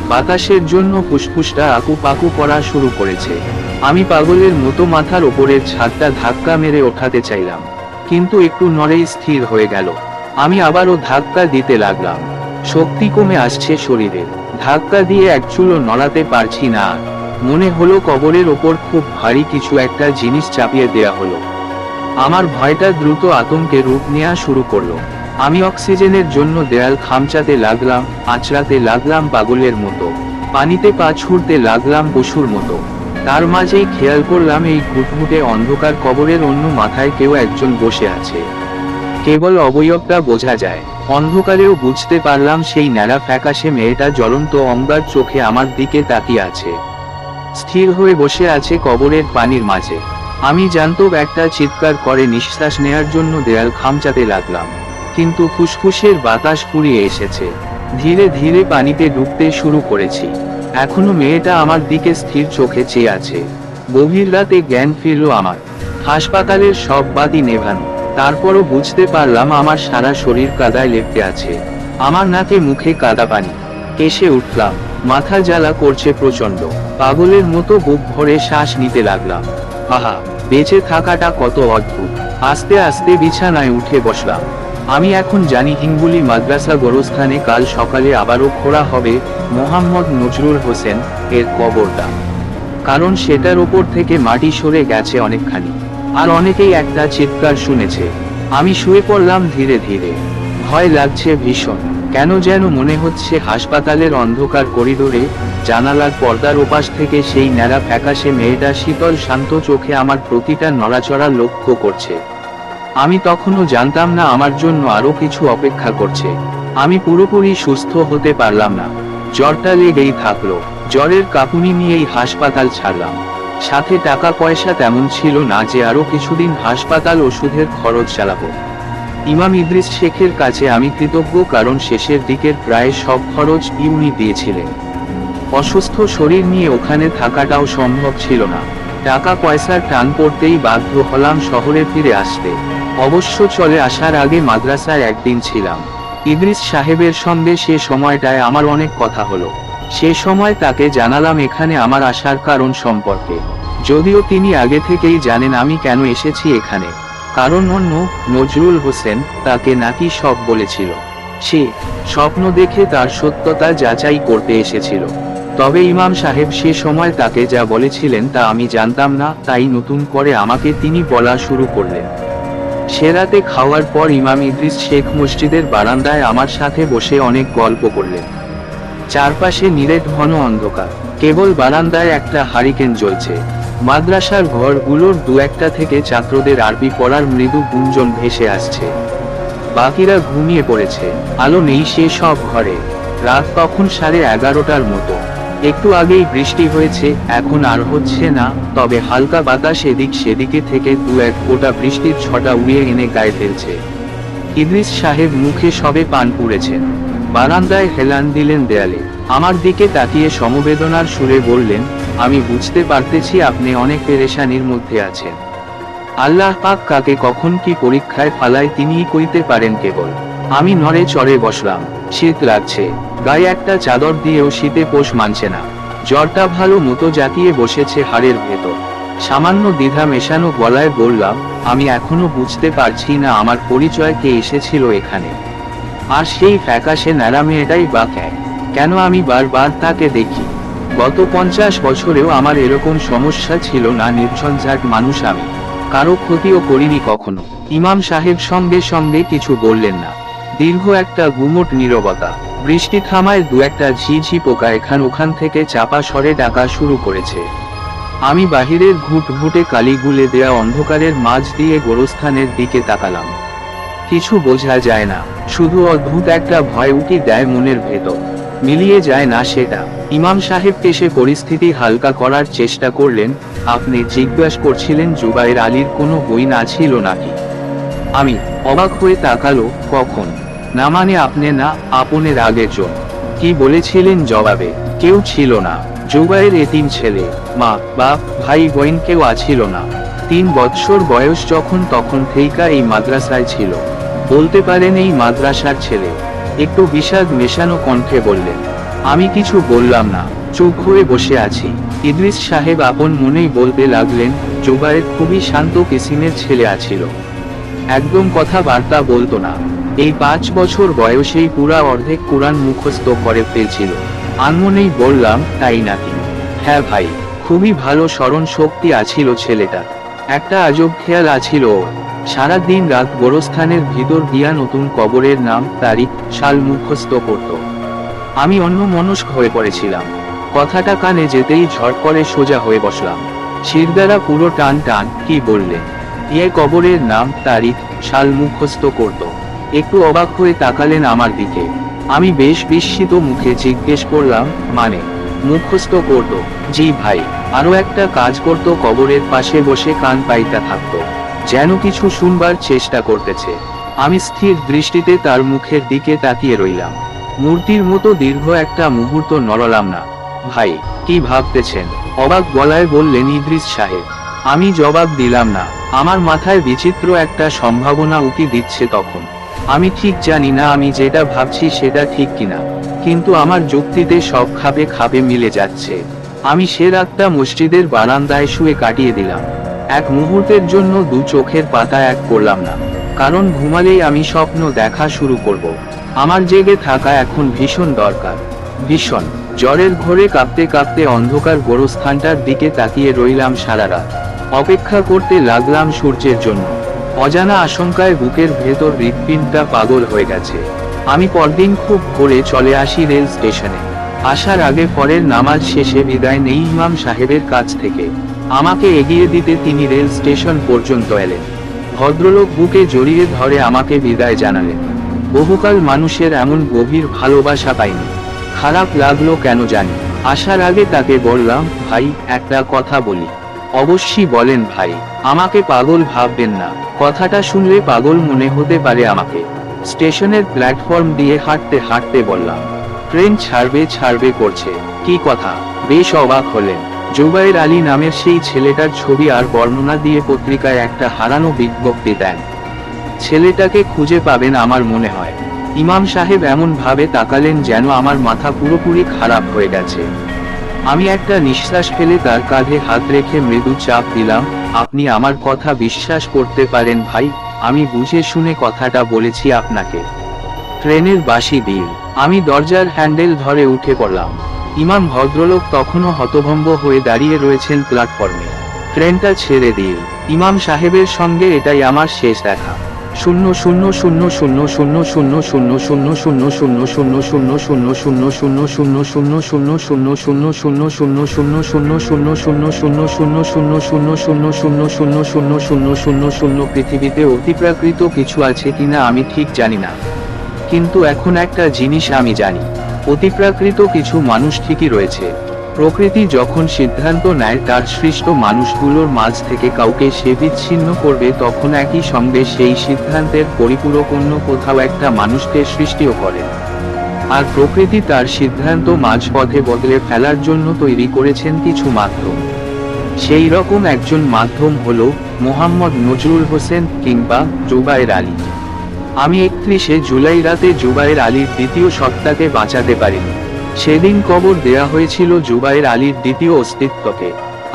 বাতাসের জন্য ফুসফুসটা আকুপাকু করা শুরু করেছে। আমি পাগলের মতো মাথার ওপরের ছাদটা ধাক্কা মেরে ওঠাতে চাইলাম, কিন্তু একটু নড়েই স্থির হয়ে গেল। আমি আবারও ধাক্কা দিতে লাগলাম। শক্তি কমে আসছে শরীরে। ধাক্কা দিয়ে এক চুলও নড়াতে পারছি না। মনে হলো কবরের ওপর খুব ভারী কিছু একটা জিনিস চাপিয়ে দেয়া হলো। আমার ভয়টা দ্রুত আতঙ্কে রূপ নেওয়া শুরু করলো। আমি অক্সিজেনের জন্য দেয়াল খামচাতে লাগলাম, আঁচড়াতে লাগলাম পাগলের মতো। পানিতে পা ছুঁড়তে লাগলাম পশুর মতো। তার মাঝেই খেয়াল করলাম এই ঘুটঘুটে অন্ধকার কবরের অন্য মাথায় কেউ একজন বসে আছে। কেবল অবয়বটা বোঝা যায়। অন্ধকারেও বুঝতে পারলাম সেই ন্যাড়া ফ্যাকাশে মেয়েটা জ্বলন্ত অঙ্গার চোখে আমার দিকে তাকিয়ে আছে। স্থির হয়ে বসে আছে কবরের পানির মাঝে। আমি জানতাম একটা চিৎকার করে নিঃশ্বাস নেয়ার জন্য দেয়াল খামচাতে লাগলাম, কিন্তু ফুসফুসের বাতাস ফুরিয়ে এসেছে। ধীরে ধীরে পানিতে ডুবতে শুরু করেছি। এখনো মেয়েটা আমার দিকে স্থির চোখে চেয়ে আছে। গভীর রাতে জ্ঞান ফিরল আমার। হাসপাতালের সব বাতি নেভানো। তারপরও বুঝতে পারলাম আমার সারা শরীর কাদায় লেপ্টে আছে। আমার নাকে মুখে কাদা পানি। কেসে উঠলাম, মাথা জ্বালা করছে প্রচন্ড। পাগলের মতো বুক ভরে শ্বাস নিতে লাগলাম। আহা, বেঁচে থাকাটা কত অদ্ভুত। আস্তে আস্তে বিছানায় উঠে বসলাম। আমি এখন জানি হিঙ্গুলি মাদ্রাসা গোরস্থানে কাল সকালে আবারও খোঁড়া হবে মোহাম্মদ নজরুল হোসেন এর কবরটা। কারণ সেটার ওপর থেকে মাটি সরে গেছে অনেকখানি, আর অনেকেই একটা চিৎকার শুনেছে। আমি শুয়ে পড়লাম ধীরে ধীরে। ভয় লাগছে ভীষণ। কেন যেন মনে হচ্ছে হাসপাতালের অন্ধকার করিডোরে জানালার পর্দার ওপাশ থেকে সেই ন্যাড়া ফ্যাকাশে মেয়েটা শীতল শান্ত চোখে আমার প্রতিটা নড়াচড়া লক্ষ্য করছে। আমি তখনও জানতাম না আমার জন্য আরো কিছু অপেক্ষা করছে। আমি পুরোপুরি সুস্থ হতে পারলাম না। জ্বরটা লেগেই থাকলো। জ্বরের কাঁপুনি নিয়েই হাসপাতাল ছাড়লাম। সাথে টাকা পয়সা তেমন ছিল না যে আরো কিছুদিন হাসপাতাল ওষুধের খরচ চালাবো। ইমাম ইদ্রিস শেখের কাছে আমি কৃতজ্ঞ, কারণ শেষের দিকের প্রায় সব খরচ উনি দিয়েছিলেন। অসুস্থ শরীর নিয়ে ওখানে থাকাটাও সম্ভব ছিল না। টাকা পয়সার টান পড়তেই বাধ্য হলাম শহরে ফিরে আসতে। অবশ্য চলে আসার আগে মাদ্রাসায় একদিন ছিলাম। ইদ্রিস সাহেবের সঙ্গে সে সময়টায় আমার অনেক কথা হলো। সে সময় তাকে জানালাম এখানে আমার আসার কারণ সম্পর্কে, যদিও তিনি আগে থেকেই জানেন আমি কেন এসেছি এখানে। কারণ অন্য নজরুল হোসেন তাকে নাকি সব বলেছিল। সে স্বপ্ন দেখে তার সত্যতা যাচাই করতে এসেছিল। তবে ইমাম সাহেব সে সময় তাকে যা বলেছিলেন তা আমি জানতাম না, তাই নতুন করে আমাকে তিনি বলা শুরু করলেন। সে রাতে খাওয়ার পর ইমাম ইদ্রিস শেখ মসজিদের বারান্দায় আমার সাথে বসে অনেক গল্প করলেন। চারপাশে নিরেট ঘন অন্ধকার, কেবল বারান্দায় একটা হারিকেন জ্বলছে। মাদ্রাসার ঘরগুলোর দু একটা থেকে ছাত্রদের আরবি পড়ার মৃদু গুঞ্জন ভেসে আসছে। বাকিরা ঘুমিয়ে পড়েছে, আলো নেই সে সব ঘরে। রাত তখন 11:30টার মতো। একটু আগেই বৃষ্টি হয়েছে, এখন আর হচ্ছে না, তবে হালকা বাতাস এদিক সেদিকে থেকে দু এক ফোঁটা বৃষ্টির ছটা উড়িয়ে এনে গায়ে ফেলছে। ইদ্রিস সাহেব মুখে সবে পান পুড়েছেন। বারান্দায় হেলান দিলেন দেয়ালে। আমার দিকে তাকিয়ে সমবেদনার সুরে বললেন, আমি বুঝতে পারতেছি আপনি অনেক পেরেশানির মধ্যে আছেন। আল্লাহ পাক কাকে কখন কি পরীক্ষায় ফালায় তিনিই কইতে পারেন কেবল। আমি নড়ে চড়ে বসলাম। শীত লাগছে, গায়ে একটা চাদর দিয়েও শীতে পোষ মানছে না। জ্বরটা ভালো মতো জাকিয়ে বসেছে হাড়ের ভেতর। সামান্য দ্বিধা মেশানো গলায় বললাম, আমি এখনো বুঝতে পারছি না আমার পরিচয় কে এসেছিল এখানে। আর সেই ফ্যাকাশে ন্যাড়া মেয়েটাই বা কেন আমি বারবার তাকে দেখি। গত 50 বছরেও আমার এরকম সমস্যা ছিল না। নির্ঝঞ্ঝাট মানুষ আমি, কারো ক্ষতিও করিনি কখনো। ইমাম সাহেব সঙ্গে সঙ্গে কিছু বললেন না। দীর্ঘ একটা গুমোট নীরবতা। বৃষ্টি থামায় দু একটা ঝিঝি পোকা এখান ওখান থেকে চাপা স্বরে ডাকা শুরু করেছে। আমি বাহিরের ঘুটঘুটে কালি গুলে দেয়া অন্ধকারের মাঝ দিয়ে গোরস্থানের দিকে তাকালাম। কিছু বোঝা যায় না, শুধু অদ্ভুত একটা ভয় উকি দেয় মনের ভেতর। মিলিয়ে যায় না সেটা। ইমাম সাহেব এসে পরিস্থিতি হালকা করার চেষ্টা করলেন, আপনি জিজ্ঞাসা করছিলেন জুবায়ের আলীর কোনো বই না ছিল নাকি? আমি অবাক হয়ে তাকালো, কখন? না মানে আপনি না, আপনের আগের জন। কি বলেছিলেন জবাবে? কেউ ছিল না। জুবায়ের এতিম ছেলে, মা বাপ ভাই বোন কেউ আছিল না। 3 বৎসর বয়স যখন তখন থেইকা এই মাদ্রাসায় ছিল। বলতে পারেন এই মাদ্রাসার ছেলে। একটু বিষাদ মেশানো কণ্ঠে বললেন। আমি কিছু বললাম না, চুপ হয়ে বসে আছি। ইদ্রিস সাহেব আপন মনেই বলতে লাগলেন, জুবায়ের খুবই শান্ত কিসিমের ছেলে আছিল। একদম কথাবার্তা বলতো না। এই 5 বছর বয়সেই পুরা অর্ধেক কুরআন মুখস্থ করে ফেলছিল। আনমনেই বললাম, তাই নাকি? হ্যাঁ ভাই, খুবই ভালো স্মরণ শক্তি আছিল ছেলেটা। একটা আজব খেয়াল আছিল ওর। সারা দিন রাত গোরস্থানের ভিতর দিয়া নতুন কবরের নাম, তারিখ, সাল মুখস্থ করত। আমি অন্যমনস্ক হয়ে পড়েছিলাম। কথাটা কানে যেতেই ঝড় করে সোজা হয়ে বসলাম। শিরদাঁড়া পুরো টান টান। কি বললেন? কবরের নাম, তারিখ, সাল মুখস্থ করত। একটু অবাক হয়ে তাকালেন আমার দিকে। আমি বেশ বিস্মিত মুখে জিজ্ঞেস করলাম, মানে? মুখস্থ করত? জি ভাই। আরো একটা কাজ করত, কবরের পাশে বসে কান পাইতা থাকতো, যেন কিছু শুনবার চেষ্টা করতেছে। আমি স্থির দৃষ্টিতে তার মুখের দিকে তাকিয়ে রইলাম। মূর্তির মতো দীর্ঘ একটা মুহূর্ত নড়লাম না। ভাই, কি ভাবতেছেন? অবাক গলায় বললেন ইদ্রিস সাহেব। আমি জবাব দিলাম না। আমার মাথায় বিচিত্র একটা সম্ভাবনা উকি দিচ্ছে তখন। আমি ঠিক জানি না আমি যেটা ভাবছি সেটা ঠিক কিনা, কিন্তু আমার যুক্তিতে সব খাবে খাবে মিলে যাচ্ছে। আমি সে রাতটা মসজিদের বারান্দায় শুয়ে কাটিয়ে দিলাম। এক মুহূর্তের জন্য দু চোখের পাতা এক করলাম না, কারণ ঘুমালেই আমি স্বপ্ন দেখা শুরু করব। আমার জেগে থাকা এখন ভীষণ দরকার, ভীষণ। জ্বরের ঘোরে কাঁপতে কাঁপতে অন্ধকার গোরস্থানটার দিকে তাকিয়ে রইলাম সারা রাত। অপেক্ষা করতে লাগলাম সূর্যের জন্য। অজানা আশঙ্কায় বুকের ভেতর হৃৎপিণ্ডটা পাগল হয়ে গেছে। আমি পরদিন খুব ভোরে চলে আসি রেল স্টেশনে। আসার আগে ফরের নামাজ শেষে বিদায় নেই ইমাম সাহেবের কাছ থেকে। আমাকে এগিয়ে দিতে তিনি রেল স্টেশন পর্যন্ত এলেন। ভদ্রলোক বুকে জড়িয়ে ধরে আমাকে বিদায় জানালেন। বহুকাল মানুষের এমন গভীর ভালোবাসা পাইনি। খারাপ লাগলো কেন জানি। আসার আগে তাকে বললাম, ভাই একটা কথা বলি। অবশ্যই বলেন ভাই, আমাকে পাগল ভাববেন না। কথাটা শুনলে পাগল মনে হতে পারে আমাকে। স্টেশনের প্ল্যাটফর্ম দিয়ে হাঁটতে হাঁটতে বললাম, ট্রেন ছাড়বে ছাড়বে করছে, কি কথা? বেশ অবাক হলেন। জুবায়ের আলী নামের সেই ছেলেটার ছবি আর বর্ণনা দিয়ে পত্রিকায় একটা হারানো বিজ্ঞপ্তি দেন। ছেলেটাকে খুঁজে পাবেন আমার মনে হয়। ইমাম সাহেব এমন ভাবে তাকালেন যেন আমার মাথা পুরোপুরি খারাপ হয়ে গেছে। আমি একটা নিঃশ্বাস ফেলে তার কাঁধে হাত রেখে মৃদু চাপ দিলাম। আপনি আমার কথা বিশ্বাস করতে পারেন ভাই, আমি বুঝে শুনে কথাটা বলেছি আপনাকে। ট্রেনের বাঁশি দিল। আমি দরজার হ্যান্ডেল ধরে উঠে পড়লাম। ইমাম ভদ্রলোক তখনও হতভম্ব হয়ে দাঁড়িয়ে রয়েছেন প্ল্যাটফর্মে। ট্রেনটা ছেড়ে দিল। ইমাম সাহেবের সঙ্গে এটাই আমার শেষ দেখা। 0000000000000000000000000000000000000000000000000000000000000000000000000000000000000000000000000000000000000000000000000000000000000000000000000000000000000000000000000000000000000000000000000000000000000000000000000000000000000000000000000000000000000000000000000000000000000000000000000000000000000000000000000000000000000000000000000000000000000000000000000000000000000000000000000000000000000000000000000000000000000000000000000000000000000000ো একটা জিনিস আমি জানি, অতিপ্রাকৃত কিছু মানুষ ঠিকই রয়েছে। প্রকৃতি যখন সিদ্ধান্ত নেয় তার সৃষ্ট মানুষগুলোর মাঝ থেকে কাউকে সে বিচ্ছিন্ন করবে, তখন একই সঙ্গে সেই সিদ্ধান্তের পরিপূরক অন্য কোথাও একটা মানুষকে সৃষ্টিও করে। আর প্রকৃতি তার সিদ্ধান্ত মাঝপথে বদলে ফেলার জন্য তৈরি করেছেন কিছু মাধ্যম। সেই রকম একজন মাধ্যম হলো মোহাম্মদ নজরুল হোসেন কিংবা জুবায়ের আলী। আমি 31শে জুলাই রাতে জুবায়ের আলীর দ্বিতীয় সত্তাকে বাঁচাতে পারিনি। সেদিন কবর দেয়া হয়েছিল জুবায়ের আলীর দ্বিতীয় অস্তিত্বকে,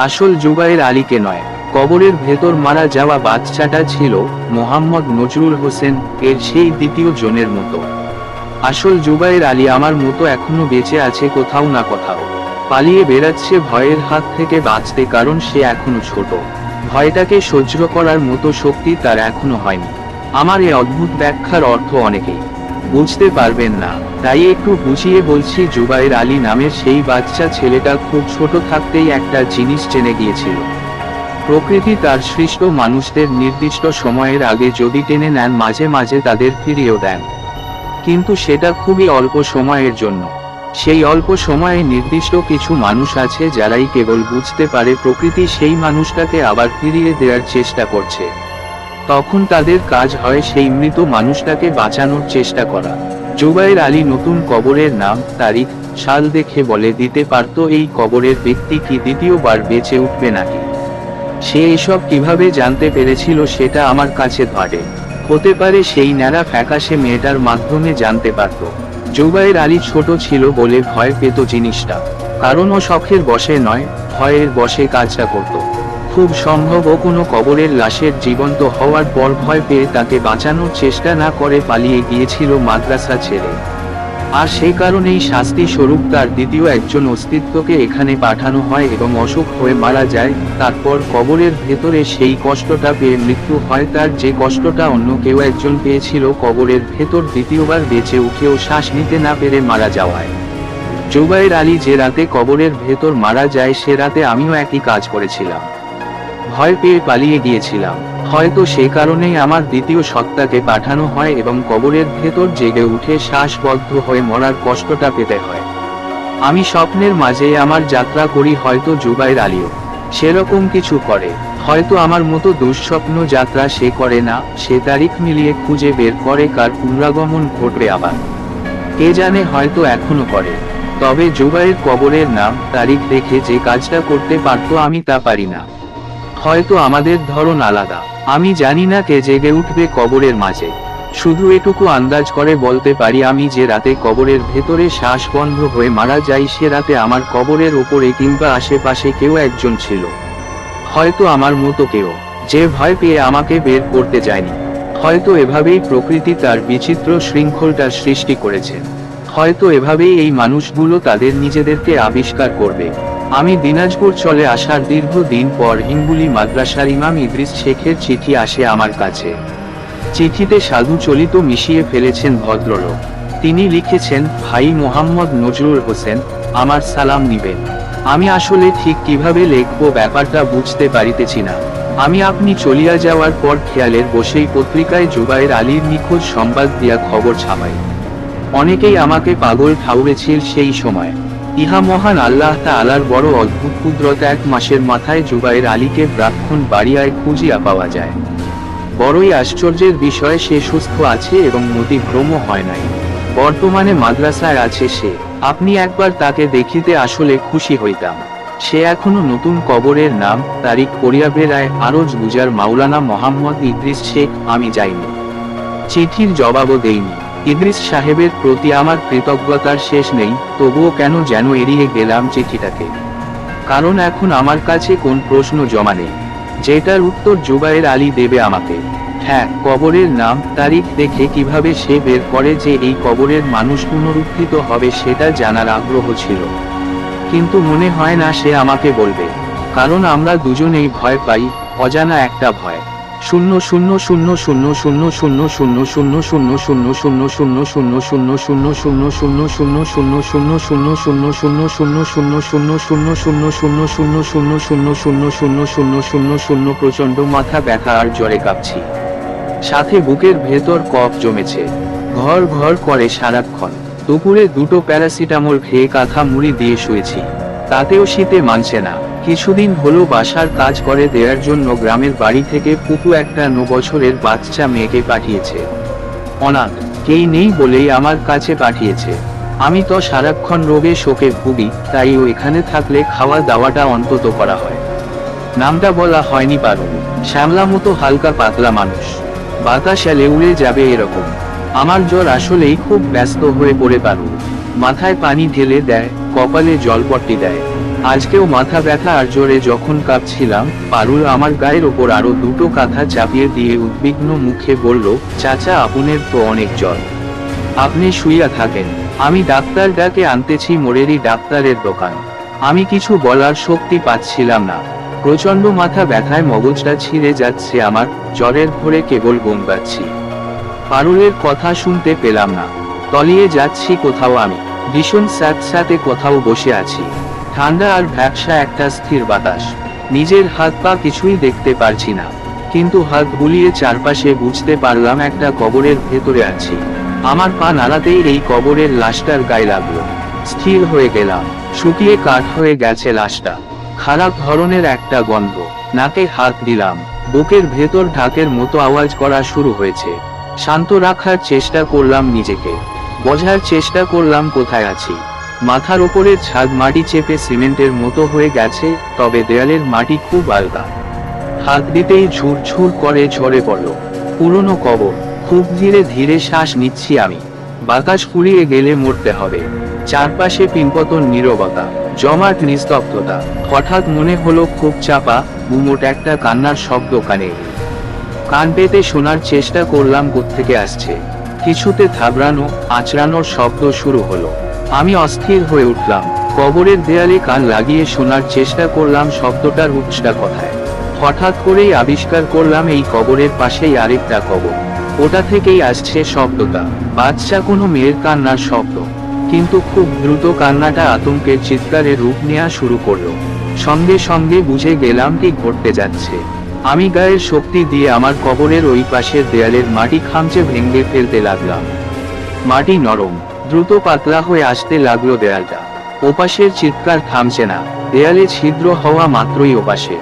আসল জুবায়ের আলীকে নয়। কবরের ভেতর মারা যাওয়া বাচ্চাটা ছিল মোহাম্মদ নজরুল হোসেন এর সেই দ্বিতীয় জনের মতো। আসল জুবায়ের আলী আমার মতো এখনো বেঁচে আছে কোথাও না কোথাও, পালিয়ে বেড়াচ্ছে ভয়ের হাত থেকে বাঁচতে, কারণ সে এখনো ছোট। ভয়টাকে সহ্য করার মতো শক্তি তার এখনো হয়নি। আমার এই অদ্ভুত ব্যাখ্যার অর্থ অনেকেই বুঝতে পারবেন না, তাই একটু বুঝিয়ে বলছি। জুবায়ের আলী নামের সেই বাচ্চা ছেলেটা খুব ছোট থাকতেই একটা জিনিস জেনে গিয়েছিল। প্রকৃতি তার সৃষ্ট মানুষদের নির্দিষ্ট সময়ের আগে যদি টেনে নেন, মাঝে মাঝে তাদের ফিরিয়েও দেন, কিন্তু সেটা খুবই অল্প সময়ের জন্য। সেই অল্প সময়ে নির্দিষ্ট কিছু মানুষ আছে যারাই কেবল বুঝতে পারে প্রকৃতি সেই মানুষটাকে আবার ফিরিয়ে দেওয়ার চেষ্টা করছে। তখন তাদের কাজ হয় সেই মৃত মানুষটাকে বাঁচানোর চেষ্টা করা। জুবায়ের আলী নতুন কবরের নাম, তারিখ, সাল দেখে বলে দিতে পারত এই কবরের ব্যক্তি কি দ্বিতীয়বার বেঁচে উঠবে নাকি। সে এসব কিভাবে জানতে পেরেছিল সেটা আমার কাছে ধরে। হতে পারে সেই ন্যাড়া ফ্যাকাশে মেয়েটার মাধ্যমে জানতে পারত। জুবায়ের আলী ছোট ছিল বলে ভয় পেত জিনিসটা, কারণ ও শখের বশে নয়, ভয়ের বশে কাজটা করত। খুব সম্ভব ও কোনো কবরের লাশের জীবন্ত হওয়ার পর ভয় পেয়ে তাকে বাঁচানোর চেষ্টা না করে পালিয়ে গিয়েছিল মাদ্রাসা ছেড়ে। আর সেই কারণেই শাস্তি স্বরূপ তার দ্বিতীয় একজন অস্তিত্বকে এখানে পাঠানো হয় এবং অসুখ হয়ে মারা যায়। তারপর কবরের ভেতরে সেই কষ্টটা পেয়ে মৃত্যু হয় তার, যে কষ্টটা অন্য কেউ একজন পেয়েছিল কবরের ভেতর দ্বিতীয়বার বেঁচে উঠেও শ্বাস নিতে না পেরে মারা যাওয়ায়। জুবায়ের আলী যে রাতে কবরের ভেতর মারা যায় সে রাতে আমিও একই কাজ করেছিলাম। ভয় পেয়ে পালিয়ে গিয়েছিলাম। হয়তো সে কারণেই আমার দ্বিতীয় সত্তাকে পাঠানো হয় এবং কবরের ভেতর জেগে উঠে শ্বাসবদ্ধ হয়ে মরার কষ্টটা পেতে হয়। আমি স্বপ্নের মাঝে আমার যাত্রা করি, হয়তো জুবায়ের আলীও সেরকম কিছু করে। হয়তো আমার মতো দুঃস্বপ্ন যাত্রা সে করে না, সে তারিখ মিলিয়ে খুঁজে বের করে কার পুনরাগমন ঘটবে আবার। কে জানে, হয়তো এখনো করে। তবে জুবায়ের কবরের নাম, তারিখ দেখে যে কাজটা করতে পারতো আমি তা পারি না। হয়তো আমাদের ধরন আলাদা। আমি জানি না কে জেগে উঠবে কবরের মাঝে। শুধু এটুকু আন্দাজ করে বলতে পারি আমি যে রাতে কবরের ভেতরে শ্বাস বন্ধ হয়ে মারা যাই সে রাতে আমার কবরের ওপরে কিংবা আশেপাশে কেউ একজন ছিল, হয়তো আমার মতো কেউ, যে ভয় পেয়ে আমাকে বের করতে যায়নি। হয়তো এভাবেই প্রকৃতি তার বিচিত্র শৃঙ্খলটার সৃষ্টি করেছে, হয়তো এভাবেই এই মানুষগুলো তাদের নিজেদেরকে আবিষ্কার করবে। আমি দিনাজপুর চলে আসার দীর্ঘ দিন পর হিঙ্গুলি মাদ্রাসার ইমাম ইদ্রিস শেখের চিঠি আসে আমার কাছে। চিঠিতে সাধু চলিত মিশিয়ে ফেলেছেন ভদ্রলোক। তিনি লিখেছেন, ভাই মোহাম্মদ নজরুল হোসেন, আমার সালাম নিবেন। আমি আসলে ঠিক কিভাবে লিখব ব্যাপারটা বুঝতে পারিতেছি না। আমি আপনি চলিয়া যাওয়ার পর খেয়ালের বসেই পত্রিকায় জুবায়ের আলীর নিখোঁজ সংবাদ দিয়া খবর ছাপাই। অনেকেই আমাকে পাগল ঠাউরেছিল সেই সময়। ইহা মহান আল্লাহ তাআলার বড় অদ্ভুত কুদরত, 1 মাসের মাথায় জুবায়ের আলীকে ব্রাহ্মণ বাড়িয়ায় খুঁজিয়া পাওয়া যায়। বড়ই আশ্চর্যের বিষয়, সে সুস্থ আছে এবং মতিভ্রমও হয় নাই। বর্তমানে মাদ্রাসায় আছে সে। আপনি একবার তাকে দেখিতে আসলে খুশি হইতাম। সে এখনো নতুন কবরের নাম তারিখ করিয়া বেড়ায়। আরজ গুজার মাওলানা মোহাম্মদ ইদ্রিস শেখ। আমি যাইনি, চিঠির জবাবও দেইনি। ইদ্রিস সাহেবের প্রতি আমার কৃতজ্ঞতার শেষ নেই, তবুও কেন যেন এড়িয়ে গেলাম চিঠিটাকে। কারণ এখন আমার কাছে কোন প্রশ্ন জমা নেই, যেটার উত্তর জুবায়ের আলী দেবে আমাকে। হ্যাঁ, কবরের নাম তারিখ দেখে কিভাবে সে বের করে যে এই কবরের মানুষ পুনরুত্থিত হবে সেটা জানার আগ্রহ ছিল, কিন্তু মনে হয় না সে আমাকে বলবে। কারণ আমরা দুজনেই ভয় পাই, অজানা একটা ভয়। 00000000000000000000000000000000000000000000000000000000000000000000000000000000000000000000000000000000000000000000000000000000000000000000000000000000000000000000000000000000000000000000000000000000000000000000000000000000000000000000000000000000000000000000000000000000000000000000000000000000000000000000000000000000000000000000000000000000000000000000000000000000000000000000000000000000000000000000000000000000000000000000000000000000000000000ো ঘর ঘর করে সারাক্ষণ। দুপুরে 2টো প্যারাসিটামল খেয়ে কাঁথা মুড়ি দিয়ে শুয়েছি, তাতেও শীতে মানছে না। কিছুদিন হলো বাসার কাজ করে দেওয়ার জন্য গ্রামের বাড়ি থেকে পুপু একটা 9 বছরের বাচ্চা মেয়েকে পাঠিয়েছে। অনাথ, কেই নেই বলেই আমার কাছে পাঠিয়েছে। আমি তো সারাক্ষণ রোগে শোকে ভুগি, তাই ও এখানে থাকলে খাওয়া দাওয়াটা অন্তত করা হয়। নামটা বলা হয়নি পারুল। শ্যামলা মতো হালকা পাতলা মানুষ, বাতাস এলে উড়ে যাবে এরকম। আমার জ্বর আসলেই খুব ব্যস্ত হয়ে পড়ে পারুল। মাথায় পানি ঢেলে দেয়, কপালে জলপট্টি দেয়। আজকেও মাথা ব্যথা আর জ্বরে যখন কাঁপছিলাম, পারুল আমার গায়ের ওপর আরো 2টো কাঁথা চাপিয়ে দিয়ে উদ্বিগ্ন মুখে বলল, চাচা আপনার তো অনেক জ্বর, আপনি শুইয়া থাকেন, আমি ডাক্তার ডাকে আনতেছি। মোরেরই ডাক্তারের দোকান। আমি কিছু বলার শক্তি পাচ্ছিলাম না। প্রচন্ড মাথা ব্যথায় মগজটা ছিঁড়ে যাচ্ছে আমার, জ্বরের ভরে কেবল গোঙাচ্ছি। পারুলের কথা শুনতে পেলাম না। তলিয়ে যাচ্ছি কোথাও আমি, ভীষণ স্যাঁতস্যাঁতে কোথাও বসে আছি। ঠান্ডা আর ভ্যাপসা একটা স্থির বাতাস। নিজের হাত পা কিছুই দেখতে পারছি না, কিন্তু হাত বুলিয়ে চারপাশে বুঝতে পারলাম একটা কবরের ভেতরে আছি। আমার পা নাড়াতেই এই কবরের লাশটার গায়ে লাগলো। স্থির হয়ে গেলাম। শুকিয়ে কাঠ হয়ে গেছে লাশটা। খারাপ ধরনের একটা গন্ধ। নাকে হাত দিলাম, বুকের ভেতর ঢাকের মতো আওয়াজ করা শুরু হয়েছে। শান্ত রাখার চেষ্টা করলাম নিজেকে, বোঝার চেষ্টা করলাম কোথায় আছি। মাথার ওপরের ছাদ মাটি চেপে সিমেন্টের মতো হয়ে গেছে, তবে দেয়ালের মাটি খুব আলগা। হাত দিতেই ঝুরঝুর করে ঝরে পড়ল। পুরনো কবর। খুব ধীরে ধীরে শ্বাস নিচ্ছি আমি। বাতাস ফুরিয়ে গেলে মরতে হবে। চারপাশে পিনপতন নীরবতা, জমাট নিস্তব্ধতা। হঠাৎ মনে হলো খুব চাপা, গুমোট একটা কান্নার শব্দ কানে এলো। কান পেতে শোনার চেষ্টা করলাম কোত্থেকে আসছে। কিছুতে থাবড়ানো আঁচড়ানোর শব্দ শুরু হলো। আমি অস্থির হয়ে উঠলাম। কবরের দেয়ালে কান লাগিয়ে শোনার চেষ্টা করলাম শব্দটার উৎসটা কোথায়। হঠাৎ করেই আবিষ্কার করলাম এই কবরের পাশেই আরেকটা কবর। ওটা থেকেই আসছে শব্দটা। বাচ্চা কোনো মেয়ের কান্নার শব্দ, কিন্তু খুব দ্রুত কান্নাটা আতঙ্কের চিৎকারে রূপ নেওয়া শুরু করলো। সঙ্গে সঙ্গে বুঝে গেলাম কি ঘটতে যাচ্ছে। আমি গায়ের শক্তি দিয়ে আমার কবরের ওই পাশের দেয়ালের মাটি খামচে ভেঙে ফেলতে লাগলাম। মাটি নরম, দ্রুত পাতলা হয়ে আসতে লাগলো দেয়ালটা। ওপাশের চিৎকার থামছে না। দেয়ালে ছিদ্র হওয়া মাত্রই ওপাশে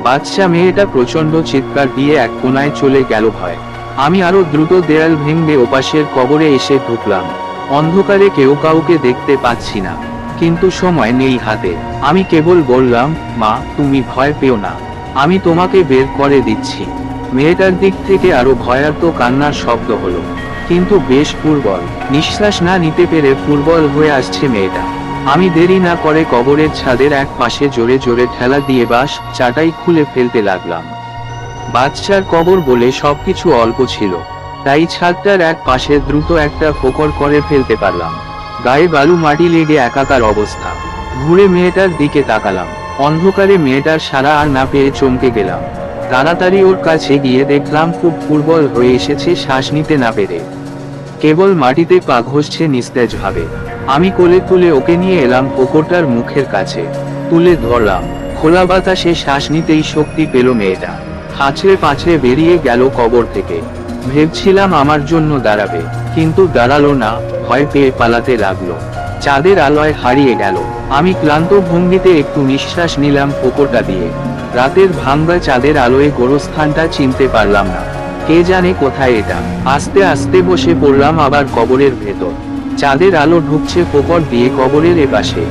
বাচ্চা মেয়েটা প্রচন্ড চিৎকার দিয়ে এক কোনায় চলে গেল ভয়। আমি আরো দ্রুত দেয়াল ভেঙে ওপাশের কবরে এসে ঢুকলাম। অন্ধকারে কেউ কাউকে দেখতে পাচ্ছি না, কিন্তু সময় নেই হাতে। আমি কেবল বললাম, মা তুমি ভয় পেও না, আমি তোমাকে বের করে দিচ্ছি। মেয়েটার দিক থেকে আরো ভয়ার্ত কান্নার শব্দ হলো, কিন্তু বেশ দুর্বল, নিঃশ্বাস না নিতে পেরে দুর্বল হয়ে আসছে মেয়েটা। আমি দেরি না করে কবরের ছাদের এক পাশে জোরে জোরে ঠেলা দিয়ে বাঁশ চাটাই খুলে ফেলতে লাগলাম। বাচ্চার কবর বলে সবকিছু অল্প ছিল, তাই ছাদটার এক পাশে দ্রুত একটা ফোকর করে ফেলতে পারলাম। গায়ে বালু মাটি লেগে একাকার অবস্থা। ঘুরে মেয়েটার দিকে তাকালাম, অন্ধকারে মেয়েটার সারা আর না পেয়ে চমকে গেলাম। তাড়াতাড়ি ওর কাছে গিয়ে দেখলাম খুব দুর্বল হয়ে এসেছে, শ্বাস নিতে না পেরে কেবল মাটিতে পা ঘষছে নিস্তেজ ভাবে। আমি কোলে তুলে ওকে নিয়ে এলাম পুকুরটার মুখের কাছে, তুলে ধরলাম। খোলা বাতাসে শ্বাস নিতেই শক্তি পেল মেয়েটা, হাঁচড়ে পাঁচড়ে বেরিয়ে গেল কবর থেকে। ভেবছিলাম আমার জন্য দাঁড়াবে, কিন্তু দাঁড়ালো না, ভয় পেয়ে পালাতে লাগলো। চাঁদের আলোয় হারিয়ে গেল। আমি ক্লান্ত ভঙ্গিতে একটু নিঃশ্বাস নিলাম পুকুরটা দিয়ে। রাতের ভাঙ্গা চাঁদের আলোয় গোরস্থানটা চিনতে পারলাম না, কে জানে কোথায় এটা। আস্তে আস্তে বসে পড়লাম আবার কবরের ভেতর। চাঁদের আলো ঢুকছে পুকুর দিয়ে কবরের এপাশে।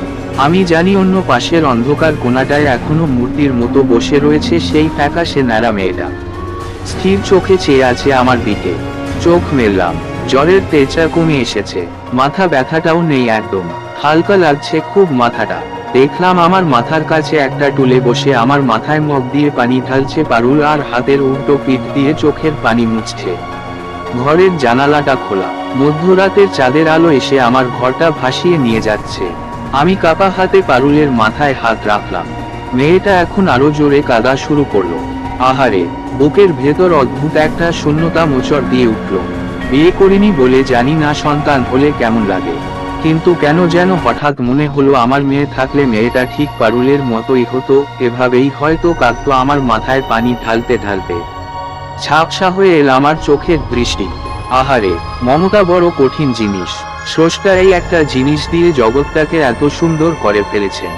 আমি জানি অন্য পাশের অন্ধকার কোণাটায় এখনো মূর্তির মতো বসে রয়েছে সেই ফ্যাকাশে ন্যাড়া মেয়েটা। স্থির চোখে চেয়ে আছে আমার দিকে। চোখ মেললাম, জ্বরের তেজটা কমে এসেছে, মাথা ব্যথাটাও নেই একদম, হালকা লাগছে খুব মাথাটা। দেখলাম আমার মাথার কাছে একটা টুলে বসে আমার মাথায় মগ দিয়ে পানি ঢালছে পারুল, আর হাতের উল্টো পিঠ দিয়ে চোখের পানি মুছছে। ঘরের জানালাটা খোলা, মধ্যরাতের চাঁদের আলো এসে আমার ঘরটা ভাসিয়ে নিয়ে যাচ্ছে। আমি কাপা হাতে পারুলের মাথায় হাত রাখলাম। মেয়েটা এখন আরো জোরে কাঁদা শুরু করলো। আহারে, বুকের ভেতর অদ্ভুত একটা শূন্যতা মোচড় দিয়ে উঠল। বিয়ে করিনি বলে জানি না সন্তান হলে কেমন লাগে, কিন্তু কেন যেন হঠাৎ মনে হলো আমার মেয়ে থাকলে মেয়েটা ঠিক পারুলের মতোই হতো, এভাবেই হয়তো কাঁদতো আমার মাথায় পানি ঢালতে ঢালতে। ঝাপসা হয়ে এল আমার চোখের দৃষ্টি। আহারে, মমতা বড় কঠিন জিনিস। স্রষ্টা এই একটা জিনিস দিয়ে জগৎটাকে এত সুন্দর করে ফেলেছেন।